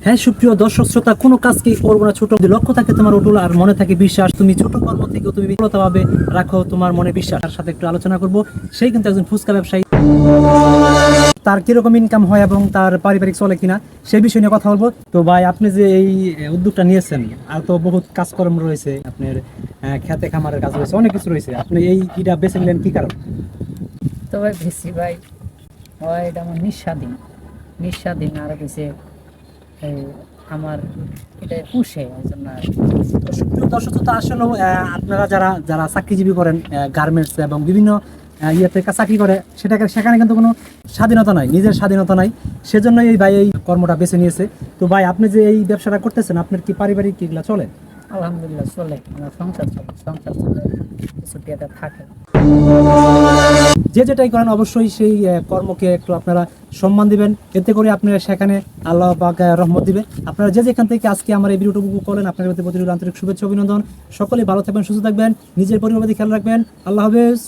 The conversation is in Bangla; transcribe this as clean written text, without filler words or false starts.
হ্যাঁ সুপ্রিয় দর্শক শ্রোতা, কোনো কাজকে করবো না ছোট। যদি লক্ষ্য থাকে তোমার অটুট আর মনে থাকে বিশ্বাস, তুমি ছোট কর্ম থেকে তুমি বিফলতা পাবে, রাখো তোমার মনে বিশ্বাস। তার সাথে একটু আলোচনা করব। সেই কিন্তু একজন ফুচকা ব্যবসায়ী, তার কিরকম ইনকাম হয় এবং তার পারিবারিক চলে কিনা সেই বিষয় নিয়ে কথা বলবো। তো ভাই, আপনি যে এই উদ্যোগটা নিয়েছেন, আর তো বহুত কাজকর্ম রয়েছে আপনার, খেতে খামারের কাজ রয়েছে, অনেক কিছু রয়েছে, আপনি এই কিটা বেছে নিলেন কি কারণ? তো ভাই বেশি ভাই হয় এটা আমার নিঃস্বাধীন আর বেশি এই আমার এটা পুষে এই জন্য আর কি। সুপ্রিয় দর্শক শ্রোতা, আসলে আপনারা যারা যারা চাকরিজীবী করেন, গার্মেন্টস এবং বিভিন্ন ইয়েতে চাকরি করে, সেখানে কিন্তু কোনো স্বাধীনতা নাই, নিজের স্বাধীনতা নাই। সেজন্য এই ভাই এই কর্মটা বেছে নিয়েছে। তো ভাই, আপনি যে এই ব্যবসাটা করতেছেন, আপনার কি পারিবারিক কিগুলা চলে? আলহামদুলিল্লাহ চলে, আমার সংসার চলে, কিছু টাকা থাকে। যে যেটাই করেন অবশ্যই সেই কর্মকে একটু আপনারা সম্মান দিবেন, এতে করে আপনারা সেখানে আল্লাহ পাক রহমত দিবে। আপনারা যে যেখান থেকে আজকে আমার এই ভিডিওটা উপভোগ করেন, আপনাদের প্রতি আন্তরিক শুভেচ্ছা অভিনন্দন। সকলেই ভালো থাকবেন, সুস্থ থাকবেন, নিজের পরিবার প্রতি খেয়াল রাখবেন। আল্লাহ হাফেজ।